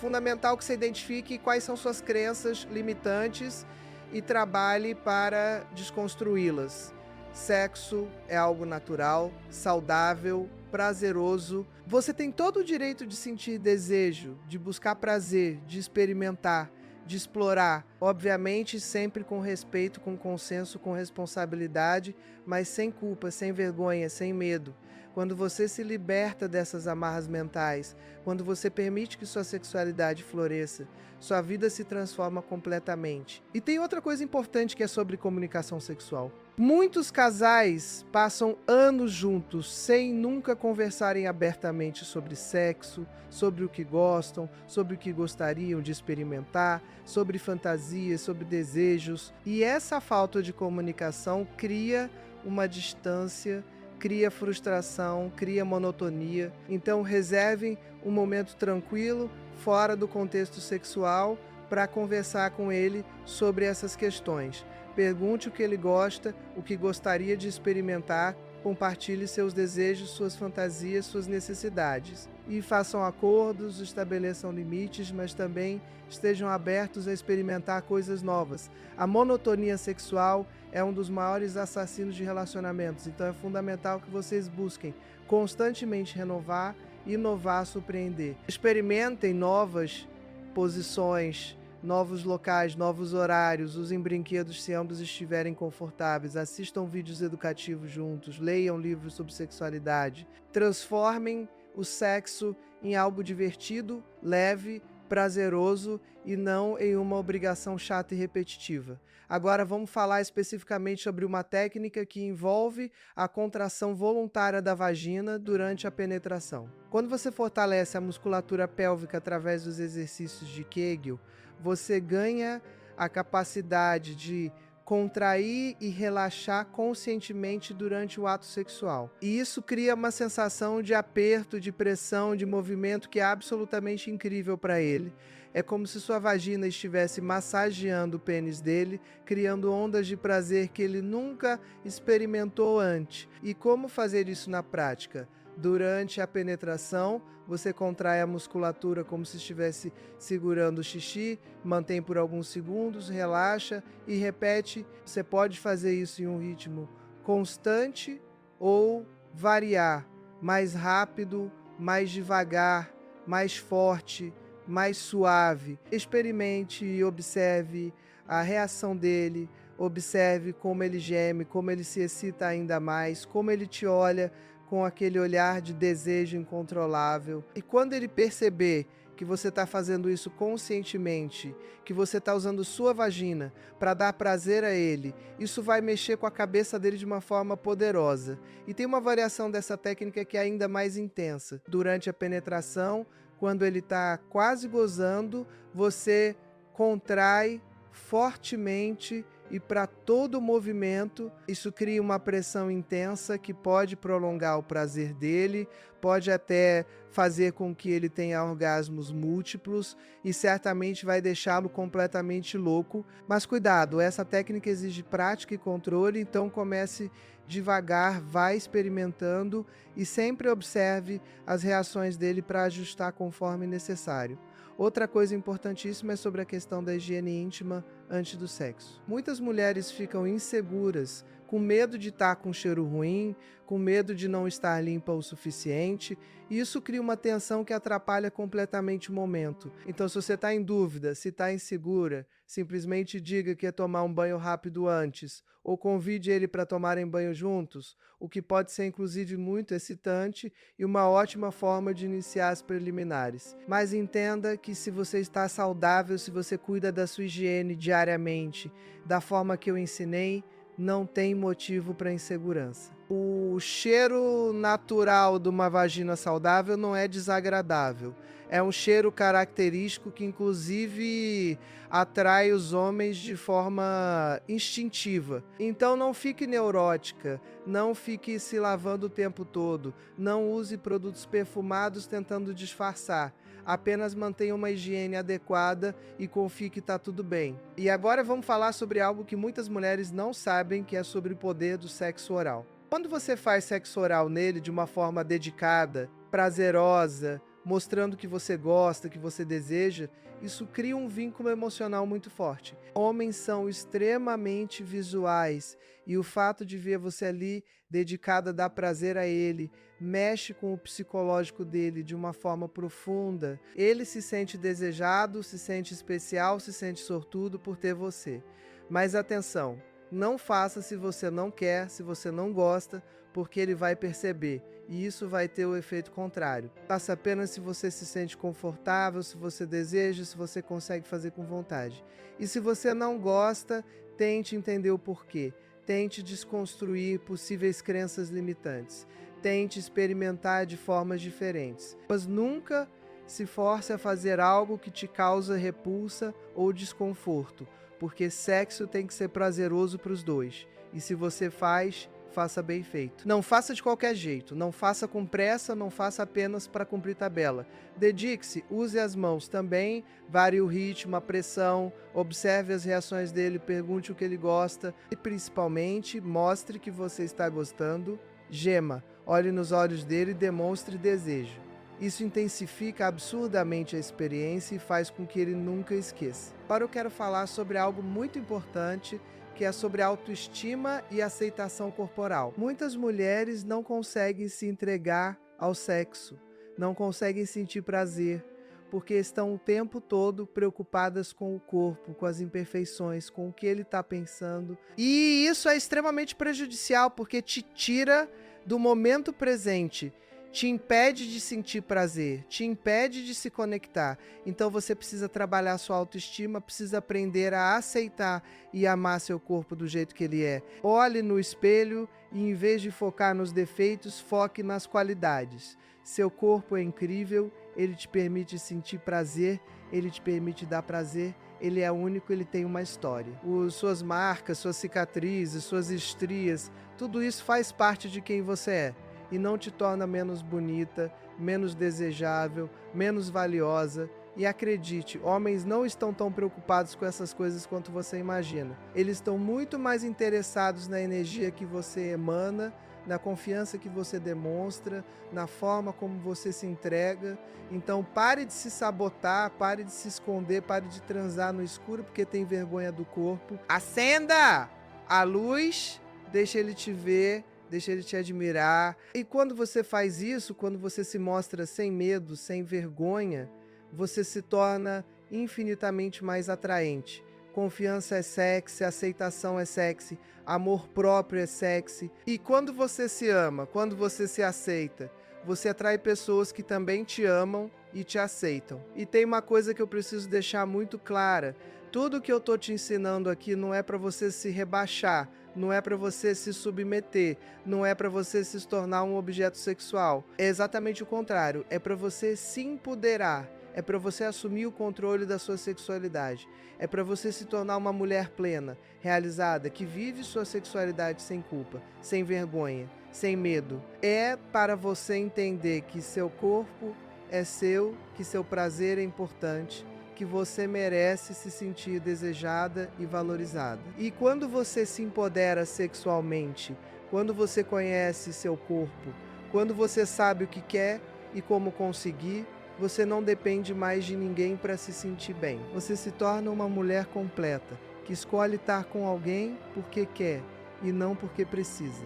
fundamental que você identifique quais são suas crenças limitantes e trabalhe para desconstruí-las. Sexo é algo natural, saudável, prazeroso. Você tem todo o direito de sentir desejo, de buscar prazer, de experimentar, de explorar. Obviamente, sempre com respeito, com consenso, com responsabilidade, mas sem culpa, sem vergonha, sem medo. Quando você se liberta dessas amarras mentais, quando você permite que sua sexualidade floresça, sua vida se transforma completamente. E tem outra coisa importante que é sobre comunicação sexual. Muitos casais passam anos juntos sem nunca conversarem abertamente sobre sexo, sobre o que gostam, sobre o que gostariam de experimentar, sobre fantasias, sobre desejos. E essa falta de comunicação cria uma distância, cria frustração, cria monotonia. Então reservem um momento tranquilo, fora do contexto sexual, para conversar com ele sobre essas questões. Pergunte o que ele gosta, o que gostaria de experimentar, compartilhe seus desejos, suas fantasias, suas necessidades. E façam acordos, estabeleçam limites, mas também estejam abertos a experimentar coisas novas. A monotonia sexual é um dos maiores assassinos de relacionamentos, então é fundamental que vocês busquem constantemente renovar, inovar, surpreender. Experimentem novas posições, novos locais, novos horários, usem brinquedos se ambos estiverem confortáveis, assistam vídeos educativos juntos, leiam livros sobre sexualidade, transformem o sexo em algo divertido, leve, prazeroso e não em uma obrigação chata e repetitiva. Agora vamos falar especificamente sobre uma técnica que envolve a contração voluntária da vagina durante a penetração. Quando você fortalece a musculatura pélvica através dos exercícios de Kegel, você ganha a capacidade de contrair e relaxar conscientemente durante o ato sexual. E isso cria uma sensação de aperto, de pressão, de movimento que é absolutamente incrível para ele. É como se sua vagina estivesse massageando o pênis dele, criando ondas de prazer que ele nunca experimentou antes. E como fazer isso na prática? Durante a penetração, você contrai a musculatura como se estivesse segurando o xixi, mantém por alguns segundos, relaxa e repete. Você pode fazer isso em um ritmo constante ou variar, mais rápido, mais devagar, mais forte, mais suave. Experimente e observe a reação dele, observe como ele geme, como ele se excita ainda mais, como ele te olha com aquele olhar de desejo incontrolável. E quando ele perceber que você está fazendo isso conscientemente, que você está usando sua vagina para dar prazer a ele, isso vai mexer com a cabeça dele de uma forma poderosa. E tem uma variação dessa técnica que é ainda mais intensa. Durante a penetração, quando ele está quase gozando, você contrai fortemente e para todo o movimento. Isso cria uma pressão intensa que pode prolongar o prazer dele, pode até fazer com que ele tenha orgasmos múltiplos e certamente vai deixá-lo completamente louco. Mas cuidado, essa técnica exige prática e controle, então comece devagar, vai experimentando e sempre observe as reações dele para ajustar conforme necessário. Outra coisa importantíssima é sobre a questão da higiene íntima antes do sexo. Muitas mulheres ficam inseguras, com medo de estar com cheiro ruim, com medo de não estar limpa o suficiente, e isso cria uma tensão que atrapalha completamente o momento. Então, se você está em dúvida, se está insegura, simplesmente diga que é tomar um banho rápido antes, ou convide ele para tomarem banho juntos, o que pode ser inclusive muito excitante e uma ótima forma de iniciar as preliminares. Mas entenda que se você está saudável, se você cuida da sua higiene diariamente, da forma que eu ensinei, não tem motivo para insegurança. O cheiro natural de uma vagina saudável não é desagradável. É um cheiro característico que, inclusive, atrai os homens de forma instintiva. Então, não fique neurótica, não fique se lavando o tempo todo, não use produtos perfumados tentando disfarçar. Apenas mantenha uma higiene adequada e confie que está tudo bem. E agora vamos falar sobre algo que muitas mulheres não sabem, que é sobre o poder do sexo oral. Quando você faz sexo oral nele de uma forma dedicada, prazerosa, mostrando que você gosta, que você deseja, isso cria um vínculo emocional muito forte. Homens são extremamente visuais e o fato de ver você ali dedicada dá prazer a ele, mexe com o psicológico dele de uma forma profunda. Ele se sente desejado, se sente especial, se sente sortudo por ter você. Mas atenção, não faça se você não quer, se você não gosta, porque ele vai perceber. E isso vai ter o efeito contrário. Faça apenas se você se sente confortável, se você deseja, se você consegue fazer com vontade. E se você não gosta, tente entender o porquê. Tente desconstruir possíveis crenças limitantes. Tente experimentar de formas diferentes. Mas nunca se force a fazer algo que te causa repulsa ou desconforto, porque sexo tem que ser prazeroso para os dois. E se você faz, faça bem feito. Não faça de qualquer jeito, não faça com pressa, não faça apenas para cumprir tabela. Dedique-se, use as mãos também, varie o ritmo, a pressão, observe as reações dele, pergunte o que ele gosta e principalmente mostre que você está gostando. Gema, olhe nos olhos dele e demonstre desejo. Isso intensifica absurdamente a experiência e faz com que ele nunca esqueça. Agora eu quero falar sobre algo muito importante, que é sobre autoestima e aceitação corporal. Muitas mulheres não conseguem se entregar ao sexo, não conseguem sentir prazer, porque estão o tempo todo preocupadas com o corpo, com as imperfeições, com o que ele está pensando. E isso é extremamente prejudicial, porque te tira do momento presente, te impede de sentir prazer, te impede de se conectar. Então você precisa trabalhar sua autoestima, precisa aprender a aceitar e amar seu corpo do jeito que ele é. Olhe no espelho e, em vez de focar nos defeitos, foque nas qualidades. Seu corpo é incrível, ele te permite sentir prazer, ele te permite dar prazer, ele é único, ele tem uma história. Suas marcas, suas cicatrizes, suas estrias, tudo isso faz parte de quem você é. E não te torna menos bonita, menos desejável, menos valiosa. E acredite, homens não estão tão preocupados com essas coisas quanto você imagina. Eles estão muito mais interessados na energia que você emana, na confiança que você demonstra, na forma como você se entrega. Então pare de se sabotar, pare de se esconder, pare de transar no escuro porque tem vergonha do corpo. Acenda a luz, deixa ele te ver, deixa ele te admirar. E quando você faz isso, quando você se mostra sem medo, sem vergonha, você se torna infinitamente mais atraente. Confiança é sexy, aceitação é sexy, amor próprio é sexy. E quando você se ama, quando você se aceita, você atrai pessoas que também te amam e te aceitam. E tem uma coisa que eu preciso deixar muito clara. Tudo que eu tô te ensinando aqui não é para você se rebaixar, não é para você se submeter, não é para você se tornar um objeto sexual. É exatamente o contrário, é para você se empoderar, é para você assumir o controle da sua sexualidade, é para você se tornar uma mulher plena, realizada, que vive sua sexualidade sem culpa, sem vergonha, sem medo. É para você entender que seu corpo é seu, que seu prazer é importante, que você merece se sentir desejada e valorizada. E quando você se empodera sexualmente, quando você conhece seu corpo, quando você sabe o que quer e como conseguir, você não depende mais de ninguém para se sentir bem. Você se torna uma mulher completa. que escolhe estar com alguém porque quer e não porque precisa.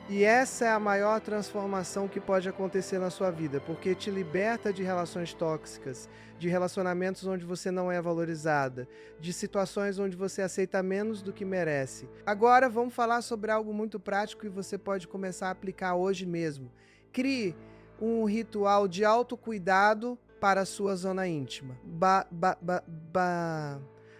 E essa é a maior transformação que pode acontecer na sua vida, porque te liberta de relações tóxicas, de relacionamentos onde você não é valorizada, de situações onde você aceita menos do que merece. Agora vamos falar sobre algo muito prático que você pode começar a aplicar hoje mesmo. Crie um ritual de autocuidado para a sua zona íntima.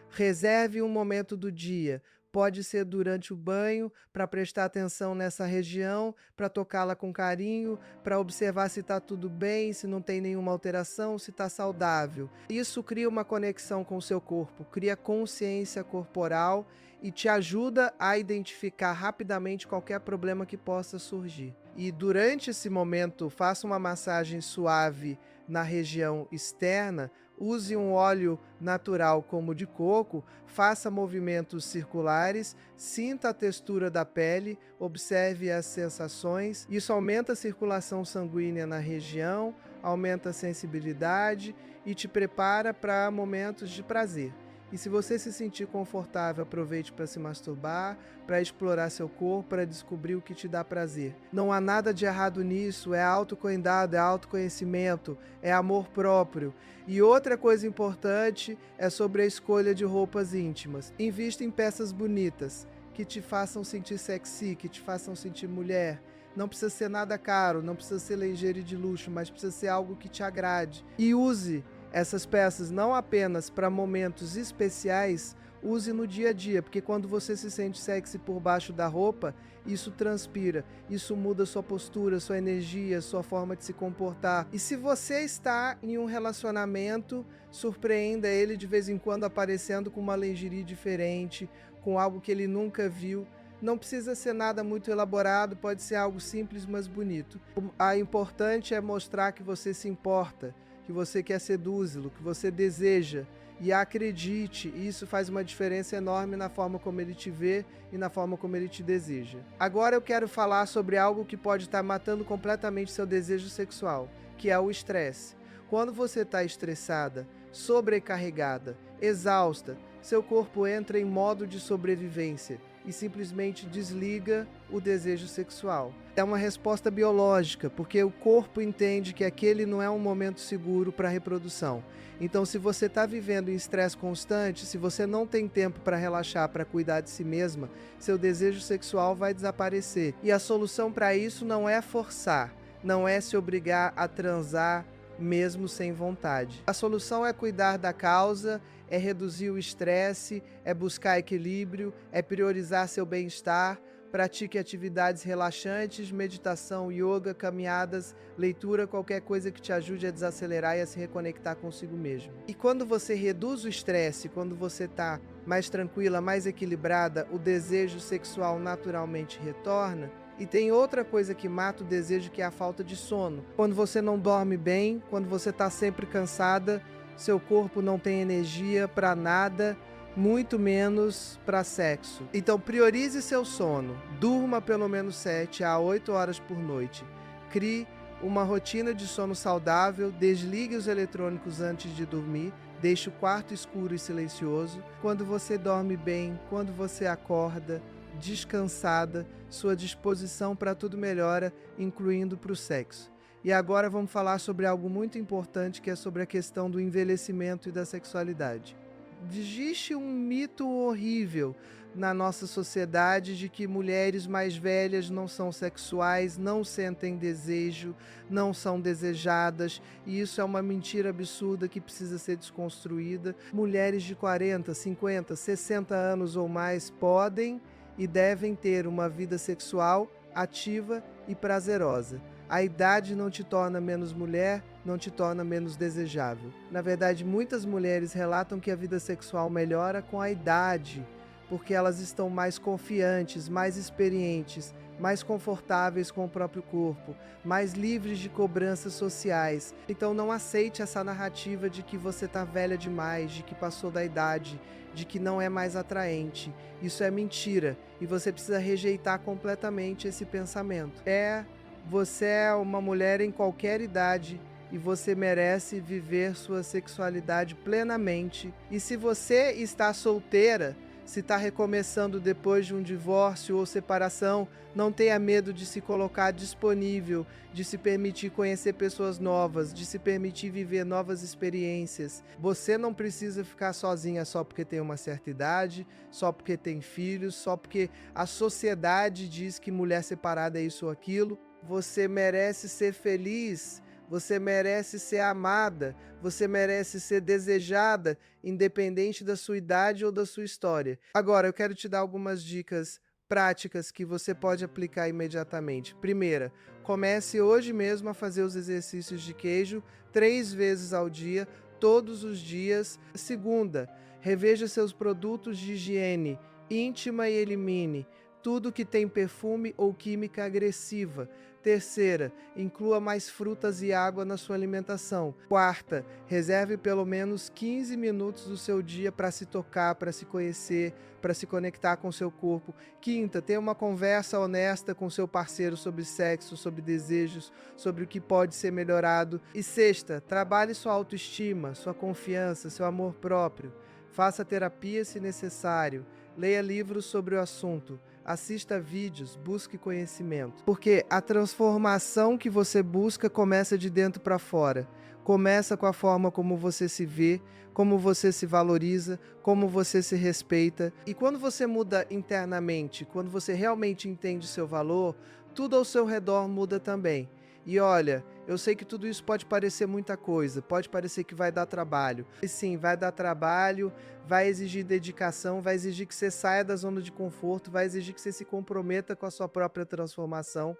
Reserve um momento do dia. Pode ser durante o banho, para prestar atenção nessa região, para tocá-la com carinho, para observar se está tudo bem, se não tem nenhuma alteração, se está saudável. Isso cria uma conexão com o seu corpo, cria consciência corporal e te ajuda a identificar rapidamente qualquer problema que possa surgir. E durante esse momento, faça uma massagem suave na região externa. Use um óleo natural como de coco, faça movimentos circulares, sinta a textura da pele, observe as sensações. Isso aumenta a circulação sanguínea na região, aumenta a sensibilidade e te prepara para momentos de prazer. E se você se sentir confortável, aproveite para se masturbar, para explorar seu corpo, para descobrir o que te dá prazer. Não há nada de errado nisso, é autocuidado, é autoconhecimento, é amor próprio. E outra coisa importante é sobre a escolha de roupas íntimas. Invista em peças bonitas, que te façam sentir sexy, que te façam sentir mulher. Não precisa ser nada caro, não precisa ser lingerie de luxo, mas precisa ser algo que te agrade. E use essas peças não apenas para momentos especiais, use no dia a dia, porque quando você se sente sexy por baixo da roupa, isso transpira, isso muda sua postura, sua energia, sua forma de se comportar. E se você está em um relacionamento, surpreenda ele de vez em quando aparecendo com uma lingerie diferente, com algo que ele nunca viu. Não precisa ser nada muito elaborado, pode ser algo simples, mas bonito. O importante é mostrar que você se importa, que você quer seduzê-lo, que você deseja, e acredite, isso faz uma diferença enorme na forma como ele te vê e na forma como ele te deseja. Agora eu quero falar sobre algo que pode estar matando completamente seu desejo sexual, que é o estresse. Quando você está estressada, sobrecarregada, exausta, seu corpo entra em modo de sobrevivência e simplesmente desliga o desejo sexual. É uma resposta biológica, porque o corpo entende que aquele não é um momento seguro para a reprodução. Então, se você está vivendo em estresse constante, se você não tem tempo para relaxar, para cuidar de si mesma, seu desejo sexual vai desaparecer. E a solução para isso não é forçar, não é se obrigar a transar mesmo sem vontade. A solução é cuidar da causa, é reduzir o estresse, é buscar equilíbrio, é priorizar seu bem-estar. Pratique atividades relaxantes, meditação, yoga, caminhadas, leitura, qualquer coisa que te ajude a desacelerar e a se reconectar consigo mesmo. E quando você reduz o estresse, quando você está mais tranquila, mais equilibrada, o desejo sexual naturalmente retorna. E tem outra coisa que mata o desejo, que é a falta de sono. Quando você não dorme bem, quando você está sempre cansada, seu corpo não tem energia para nada, muito menos para sexo. Então priorize seu sono, durma pelo menos 7 a 8 horas por noite. Crie uma rotina de sono saudável, desligue os eletrônicos antes de dormir, deixe o quarto escuro e silencioso. Quando você dorme bem, quando você acorda descansada, sua disposição para tudo melhora, incluindo para o sexo. E agora vamos falar sobre algo muito importante, que é sobre a questão do envelhecimento e da sexualidade. Existe um mito horrível na nossa sociedade de que mulheres mais velhas não são sexuais, não sentem desejo, não são desejadas, e isso é uma mentira absurda que precisa ser desconstruída. Mulheres de 40, 50, 60 anos ou mais podem e devem ter uma vida sexual ativa e prazerosa. A idade não te torna menos mulher, não te torna menos desejável. Na verdade, muitas mulheres relatam que a vida sexual melhora com a idade, porque elas estão mais confiantes, mais experientes, mais confortáveis com o próprio corpo, mais livres de cobranças sociais. Então não aceite essa narrativa de que você está velha demais, de que passou da idade, de que não é mais atraente. Isso é mentira e você precisa rejeitar completamente esse pensamento. Você é uma mulher em qualquer idade e você merece viver sua sexualidade plenamente. E se você está solteira, Se está recomeçando depois de um divórcio ou separação, não tenha medo de se colocar disponível, de se permitir conhecer pessoas novas, de se permitir viver novas experiências. Você não precisa ficar sozinha só porque tem uma certa idade, só porque tem filhos, só porque a sociedade diz que mulher separada é isso ou aquilo. Você merece ser feliz. Você merece ser amada, você merece ser desejada, independente da sua idade ou da sua história. Agora, eu quero te dar algumas dicas práticas que você pode aplicar imediatamente. Primeira, comece hoje mesmo a fazer os exercícios de queijo 3 vezes ao dia, todos os dias. Segunda, reveja seus produtos de higiene íntima e elimine tudo que tem perfume ou química agressiva. Terceira, inclua mais frutas e água na sua alimentação. Quarta, reserve pelo menos 15 minutos do seu dia para se tocar, para se conhecer, para se conectar com o seu corpo. Quinta, tenha uma conversa honesta com seu parceiro sobre sexo, sobre desejos, sobre o que pode ser melhorado. E sexta, trabalhe sua autoestima, sua confiança, seu amor próprio. Faça terapia se necessário. Leia livros sobre o assunto. Assista vídeos, busque conhecimento. Porque a transformação que você busca começa de dentro para fora. Começa com a forma como você se vê, como você se valoriza, como você se respeita. E quando você muda internamente, quando você realmente entende seu valor, tudo ao seu redor muda também. E olha, eu sei que tudo isso pode parecer muita coisa, pode parecer que vai dar trabalho. E sim, vai dar trabalho, vai exigir dedicação, vai exigir que você saia da zona de conforto, vai exigir que você se comprometa com a sua própria transformação.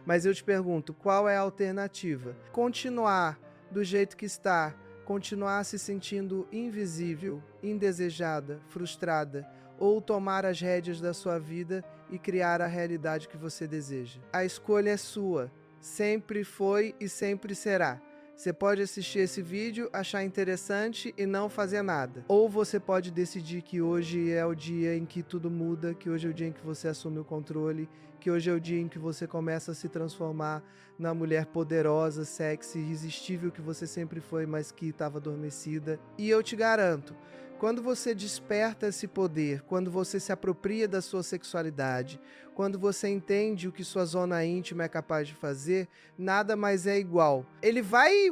Mas eu te pergunto, qual é a alternativa? Continuar do jeito que está, continuar se sentindo invisível, indesejada, frustrada, ou tomar as rédeas da sua vida e criar a realidade que você deseja. A escolha é sua. Sempre foi e sempre será. Você pode assistir esse vídeo, achar interessante e não fazer nada. Ou você pode decidir que hoje é o dia em que tudo muda, que hoje é o dia em que você assume o controle, que hoje é o dia em que você começa a se transformar na mulher poderosa, sexy, irresistível que você sempre foi, mas que estava adormecida. E eu te garanto, quando você desperta esse poder, quando você se apropria da sua sexualidade, quando você entende o que sua zona íntima é capaz de fazer, nada mais é igual. Ele vai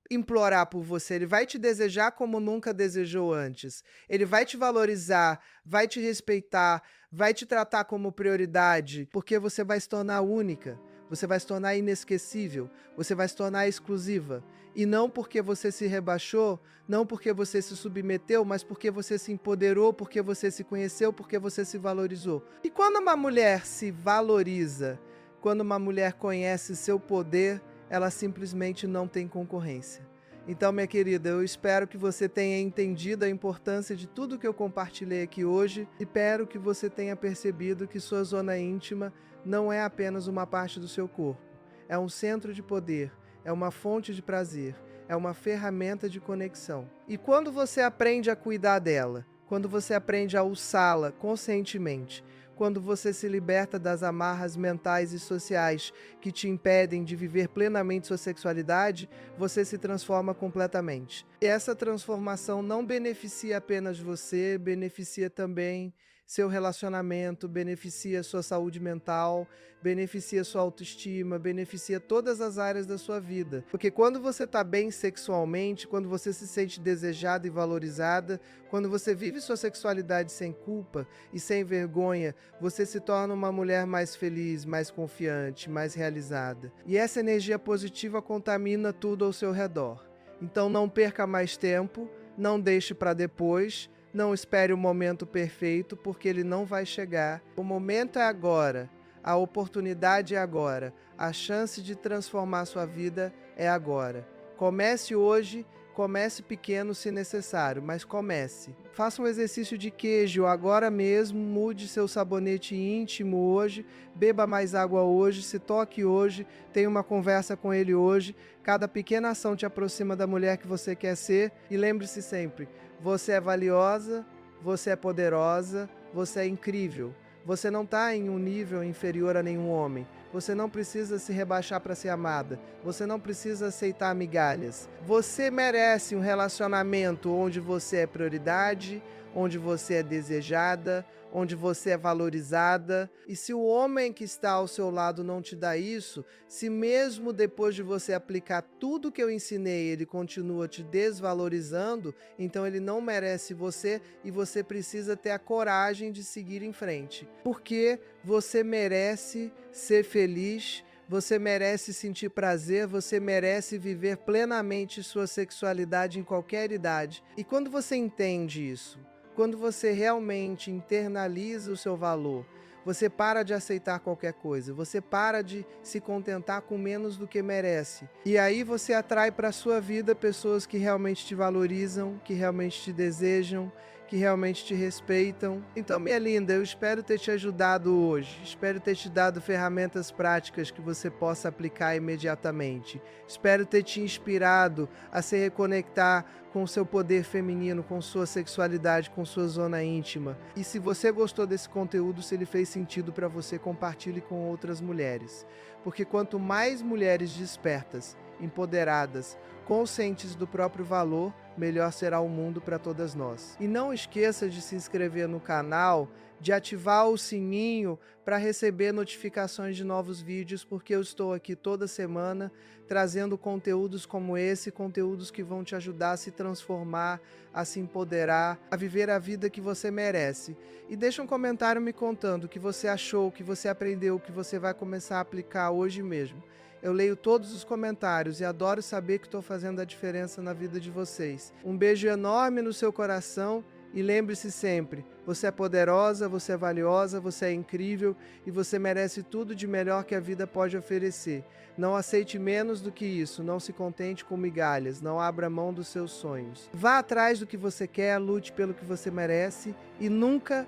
implorar por você, ele vai te desejar como nunca desejou antes. Ele vai te valorizar, vai te respeitar, vai te tratar como prioridade, porque você vai se tornar única. Você vai se tornar inesquecível, você vai se tornar exclusiva. E não porque você se rebaixou, não porque você se submeteu, mas porque você se empoderou, porque você se conheceu, porque você se valorizou. E quando uma mulher se valoriza, quando uma mulher conhece seu poder, ela simplesmente não tem concorrência. Então, minha querida, eu espero que você tenha entendido a importância de tudo que eu compartilhei aqui hoje. Espero que você tenha percebido que sua zona íntima não é apenas uma parte do seu corpo. É um centro de poder, é uma fonte de prazer, é uma ferramenta de conexão. E quando você aprende a cuidar dela, quando você aprende a usá-la conscientemente, quando você se liberta das amarras mentais e sociais que te impedem de viver plenamente sua sexualidade, você se transforma completamente. E essa transformação não beneficia apenas você, beneficia também seu relacionamento, beneficia sua saúde mental, beneficia sua autoestima, beneficia todas as áreas da sua vida. Porque quando você está bem sexualmente, quando você se sente desejada e valorizada, quando você vive sua sexualidade sem culpa e sem vergonha, você se torna uma mulher mais feliz, mais confiante, mais realizada. E essa energia positiva contamina tudo ao seu redor. Então não perca mais tempo, não deixe para depois. Não espere o momento perfeito, porque ele não vai chegar. O momento é agora, a oportunidade é agora, a chance de transformar sua vida é agora. Comece hoje, comece pequeno se necessário, mas comece. Faça um exercício de queijo agora mesmo, mude seu sabonete íntimo hoje, beba mais água hoje, se toque hoje, tenha uma conversa com ele hoje. Cada pequena ação te aproxima da mulher que você quer ser e lembre-se sempre, você é valiosa, você é poderosa, você é incrível. Você não está em um nível inferior a nenhum homem. Você não precisa se rebaixar para ser amada. Você não precisa aceitar migalhas. Você merece um relacionamento onde você é prioridade, onde você é desejada, onde você é valorizada. E se o homem que está ao seu lado não te dá isso, se mesmo depois de você aplicar tudo que eu ensinei, ele continua te desvalorizando, então ele não merece você e você precisa ter a coragem de seguir em frente. Porque você merece ser feliz, você merece sentir prazer, você merece viver plenamente sua sexualidade em qualquer idade. E quando você entende isso, quando você realmente internaliza o seu valor, você para de aceitar qualquer coisa, você para de se contentar com menos do que merece. E aí você atrai para a sua vida pessoas que realmente te valorizam, que realmente te desejam, que realmente te respeitam. Então, minha linda, eu espero ter te ajudado hoje. Espero ter te dado ferramentas práticas que você possa aplicar imediatamente. Espero ter te inspirado a se reconectar com o seu poder feminino, com sua sexualidade, com sua zona íntima. E se você gostou desse conteúdo, se ele fez sentido para você, compartilhe com outras mulheres. Porque quanto mais mulheres despertas, empoderadas, conscientes do próprio valor, melhor será o mundo para todas nós. E não esqueça de se inscrever no canal, de ativar o sininho para receber notificações de novos vídeos, porque eu estou aqui toda semana trazendo conteúdos como esse, conteúdos que vão te ajudar a se transformar, a se empoderar, a viver a vida que você merece. E deixa um comentário me contando o que você achou, o que você aprendeu, o que você vai começar a aplicar hoje mesmo. Eu leio todos os comentários e adoro saber que estou fazendo a diferença na vida de vocês. Um beijo enorme no seu coração e lembre-se sempre, você é poderosa, você é valiosa, você é incrível e você merece tudo de melhor que a vida pode oferecer. Não aceite menos do que isso, não se contente com migalhas, não abra mão dos seus sonhos. Vá atrás do que você quer, lute pelo que você merece e nunca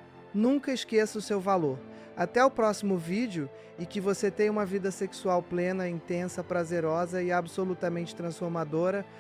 esqueça o seu valor. Até o próximo vídeo e que você tenha uma vida sexual plena, intensa, prazerosa e absolutamente transformadora.